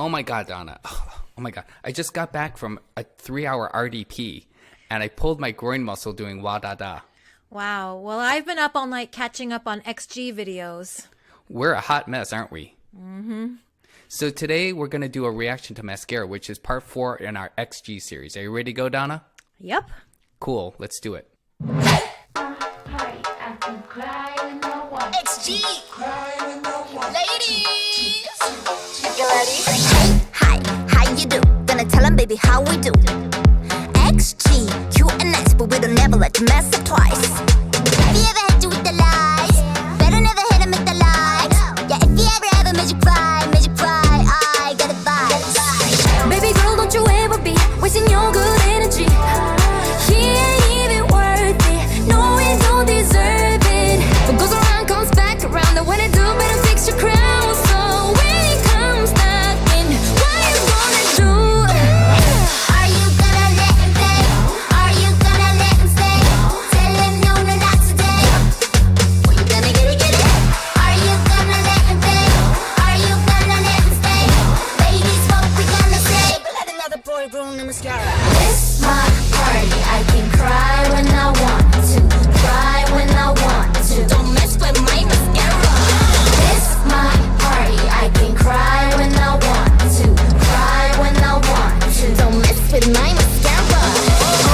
Oh my God, Donna. Oh my God. I just got back from a 3-hour RDP and I pulled my groin muscle doing wa da da. Wow. Well, I've been up all night catching up on XG videos. We're a hot mess, aren't we? Mm-hmm. So today we're going to do a reaction to Mascara, which is part 4 in our XG series. Are you ready to go, Donna? Yep. Cool. Let's do it. XG! Ladies! You ready? Hey, hi, how you do? Gonna tell 'em, baby, how we do. XG, Q&S, but we don't never let you mess up twice. Have you ever had to with the lies? Better never hit 'em with the lies. Yeah, if you ever made you cry, I got it vibes. Baby girl, don't you ever be wasting your good energy. He ain't even worth it. No, we don't deserve it. What goes around comes back around. And when it do, better fix your crown. So when it comes knocking, what you gonna do? Are you gonna let him play? Are you gonna let him stay? Tell him no, no, not today. Or you gonna get it? Are you gonna let him play? Are you gonna let him stay? Ladies, what we gonna say? Let another boy ruin the mascara. This my party, I can cry when I want to, cry when I want to. Don't mess with my mascara. This my party, I can cry when I want to, cry when I want to. Don't mess with my mascara.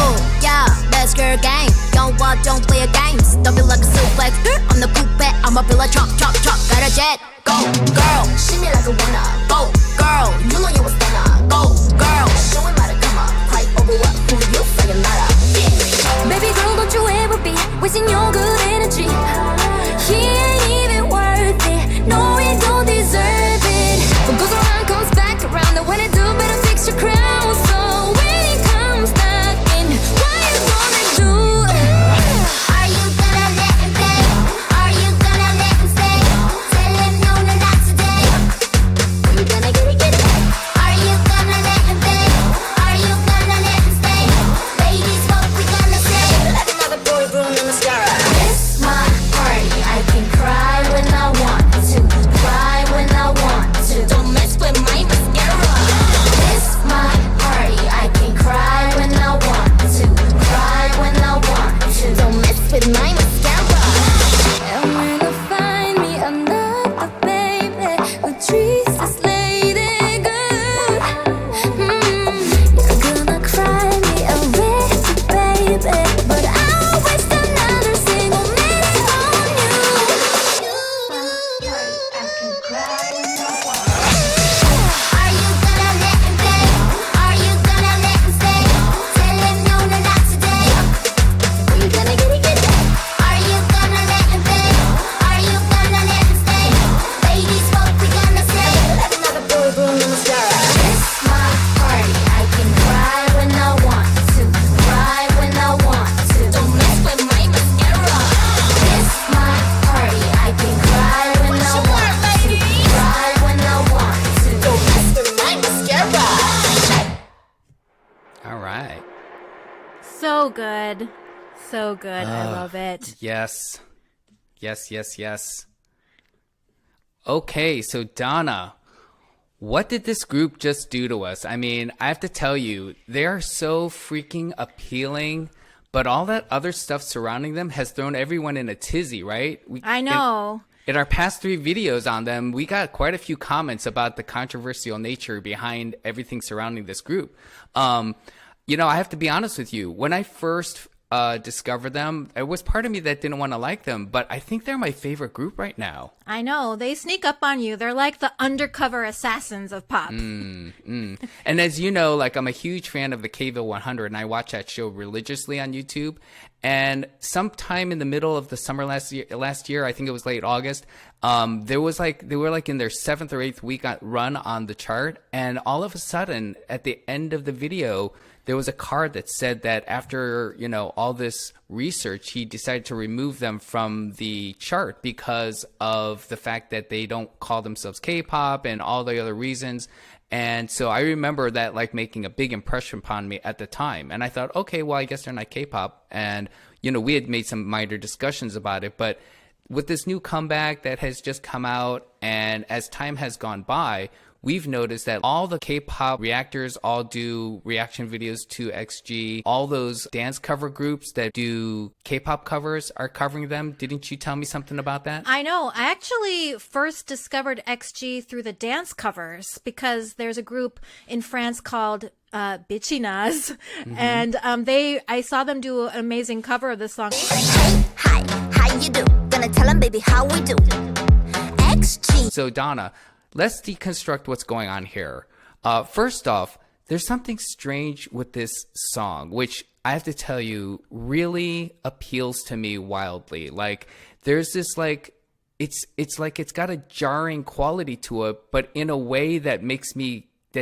Oh yeah, best girl game. Don't play a games. Don't be like a suplex on the coupe. I'ma be like chop. Got a jet, go girl. Shimmy me like a wanna. Go girl, you know you a stunner. Go girl, show him how to come up. Fight over what? Who you saying not up? Baby girl, don't you ever be wasting your good energy. He ain't even worth it. No, we don't deserve it. What goes around comes back around. And when it do, better fix your crown. So when it comes knocking, what you gonna do? Are you gonna let him play? Are you gonna let him stay? Tell him no, no, not today. Are you gonna get it? Are you gonna let him play? Are you gonna let him stay? Ladies, what we gonna say? Let another boy ruin the mascara. This my party, I can cry when I want to, cry when I want to. Don't mess with my mascara. This my party, I can cry when I want to, cry when I want to. Don't mess with my mascara. And when you find me another baby who treats this lady good, you're gonna cry me a river, baby. But I'll waste another single minute on you. Are you gonna let him play? Are you gonna let him stay? Tell him no, no, not today. Are you gonna get it? Are you gonna let him play? Are you gonna let him stay? Ladies, what we gonna say? Let another boy ruin the mascara. This my party, I can cry when I want to, cry when I want to. Don't mess with my mascara. This my party, I can cry when I want to, cry when I want to. Don't mess with my mascara. All right. So good. So good. I love it. Yes. Okay, so Donna, what did this group just do to us? I mean, I have to tell you, they are so freaking appealing, but all that other stuff surrounding them has thrown everyone in a tizzy, right? I know. In our past 3 videos on them, we got quite a few comments about the controversial nature behind everything surrounding this group. You know, I have to be honest with you. When I first discovered them, there was part of me that didn't want to like them, but I think they're my favorite group right now. I know. They sneak up on you. They're like the undercover assassins of pop. And as you know, like, I'm a huge fan of the Kville 100, and I watch that show religiously on YouTube. And sometime in the middle of the summer last year, I think it was late August, they were like in their 7th or 8th week run on the chart, and all of a sudden, at the end of the video, there was a card that said that after, you know, all this research, he decided to remove them from the chart because of the fact that they don't call themselves K-pop and all the other reasons. And so I remember that, like, making a big impression upon me at the time. And I thought, okay, well, I guess they're not K-pop. And, you know, we had made some minor discussions about it. But with this new comeback that has just come out, and as time has gone by, we've noticed that all the K-pop reactors all do reaction videos to XG. All those dance cover groups that do K-pop covers are covering them. Didn't you tell me something about that? I know. I actually first discovered XG through the dance covers because there's a group in France called Bitchinas, and I saw them do an amazing cover of this song. Hey, hi, how you do? Gonna tell 'em, baby, how we do. XG. So Donna, let's deconstruct what's going on here. First off, there's something strange with this song, which I have to tell you really appeals to me wildly. Like there's this like, it's like it's got a jarring quality to it, but in a way that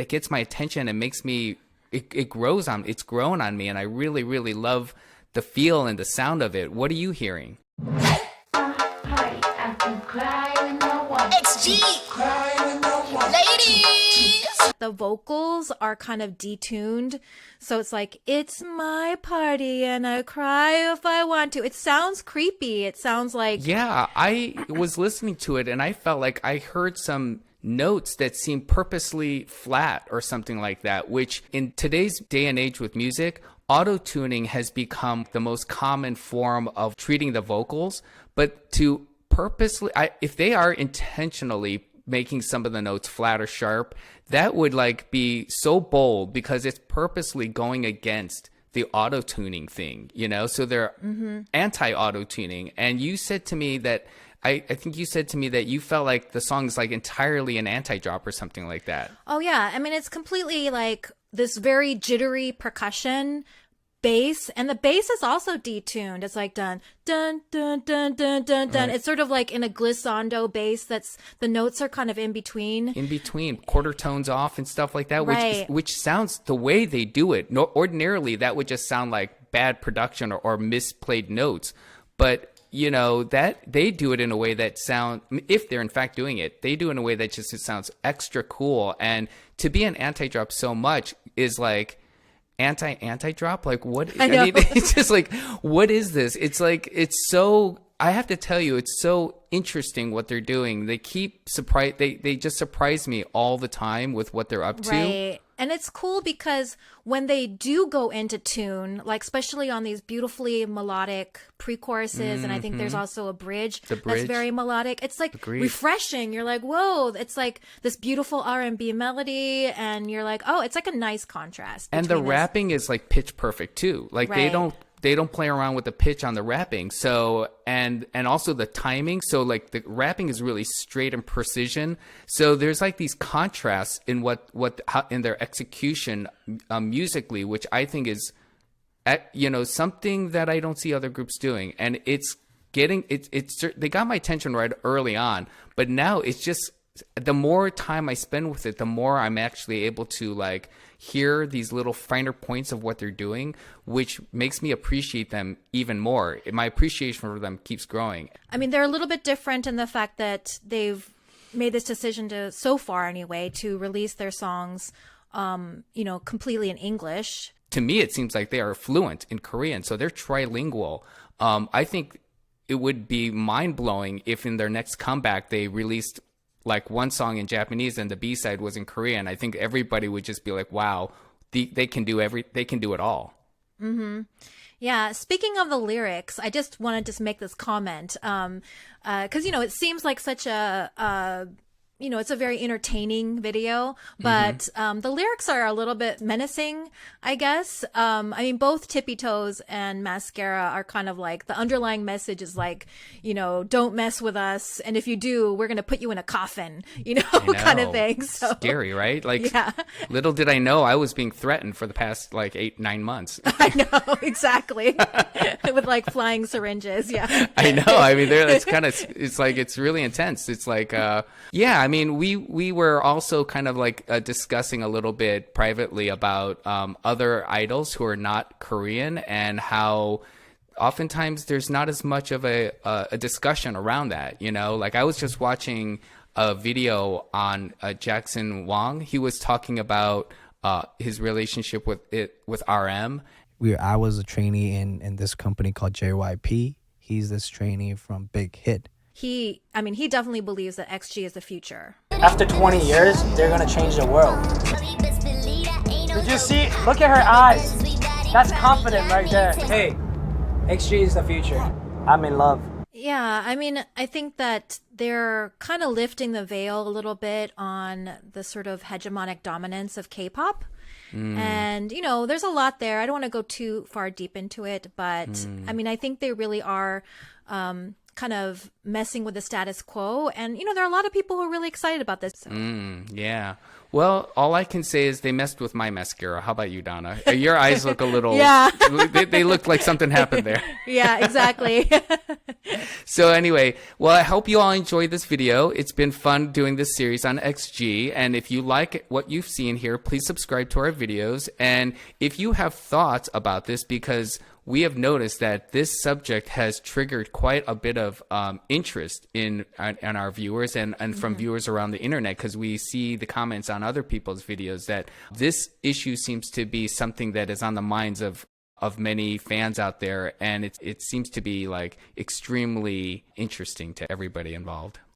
gets my attention and makes me, it's grown on me. And I really, really love the feel and the sound of it. What are you hearing? XG. Ladies. The vocals are kind of detuned, so it's like, it's my party and I cry if I want to. It sounds creepy. It sounds like... Yeah, I was listening to it and I felt like I heard some notes that seem purposely flat or something like that, which in today's day and age with music, auto-tuning has become the most common form of treating the vocals. But to purposely, if they are intentionally making some of the notes flat or sharp, that would like be so bold because it's purposely going against the auto-tuning thing, you know? So they're anti-auto-tuning. And you said to me that I think you said to me that you felt like the song is like entirely an anti-drop or something like that. Oh, yeah. I mean, it's completely like this very jittery percussion bass, and the bass is also detuned. It's like dun, dun, dun, dun, dun, dun, dun. Right. It's sort of like in a glissando bass that's, the notes are kind of in between. Quarter tones off and stuff like that, Right. which sounds the way they do it. No, ordinarily, that would just sound like bad production or misplayed notes. But you know, that they do it in a way that if they're in fact doing it, they do it in a way that just it sounds extra cool. And to be an anti-drop so much is like anti-drop. Like what? I know. mean, it's just like, what is this? It's like, it's so, I have to tell you, it's so interesting what they're doing. They keep they just surprise me all the time with what they're up to. Right. And it's cool because when they do go into tune, like especially on these beautifully melodic pre-choruses, and I think there's also a bridge, that's bridge. very melodic. It's like Agreed. refreshing. You're like, whoa, it's like this beautiful R&B melody, and you're like, oh, it's like a nice contrast. And the between this- rapping is like pitch perfect too. Like Right. they don't play around with the pitch on the rapping. So and also the timing. So like the rapping is really straight and precision. So there's like these contrasts in how, in their execution musically, which I think is something that I don't see other groups doing. And it's they got my attention right early on, but now it's just the more time I spend with it, the more I'm actually able to like hear these little finer points of what they're doing, which makes me appreciate them even more. My appreciation for them keeps growing. I mean, they're a little bit different in the fact that they've made this decision so far anyway, to release their songs, completely in English. To me, it seems like they are fluent in Korean, so they're trilingual. I think it would be mind-blowing if in their next comeback they released like one song in Japanese and the B-side was in Korean. I think everybody would just be like, wow, they can do it all. Mm-hmm. Yeah. Speaking of the lyrics, I just want to just make this comment. 'Cause it seems like such it's a very entertaining video, but the lyrics are a little bit menacing, I guess. I mean, both Tippy Toes and Mascara are kind of like, the underlying message is like, don't mess with us, and if you do, we're going to put you in a coffin, kind of thing. So scary, right? Like, yeah. Little did I know I was being threatened for the past like 8-9 months. I know, exactly. With like flying syringes. Yeah. I know. I mean, it's really intense. It's like, I mean, we were also kind of like discussing a little bit privately about other idols who are not Korean, and how oftentimes there's not as much of a discussion around that. Like I was just watching a video on Jackson Wang. He was talking about his relationship with RM. I was a trainee in this company called JYP. He's this trainee from Big Hit. He definitely believes that XG is the future. Hey, after 20 years, they're gonna change the world. Did you see? Look at her eyes. That's confident right there. Hey, XG is the future. I'm in love. Yeah, I mean, I think that they're kind of lifting the veil a little bit on the sort of hegemonic dominance of K-pop. And, you know, there's a lot there. I don't want to go too far deep into it, but I mean, I think they really are kind of messing with the status quo. And, you know, there are a lot of people who are really excited about this. So. Yeah. Well, all I can say is they messed with my mascara. How about you, Donna? Your eyes look a little... Yeah. they look like something happened there. Yeah, exactly. So anyway, well, I hope you all enjoyed this video. It's been fun doing this series on XG. And if you like what you've seen here, please subscribe to our videos. And if you have thoughts about this, because we have noticed that this subject has triggered quite a bit of interest in our viewers and from viewers around the internet, because we see the comments on other people's videos that this issue seems to be something that is on the minds of many fans out there, and it seems to be like extremely interesting to everybody involved.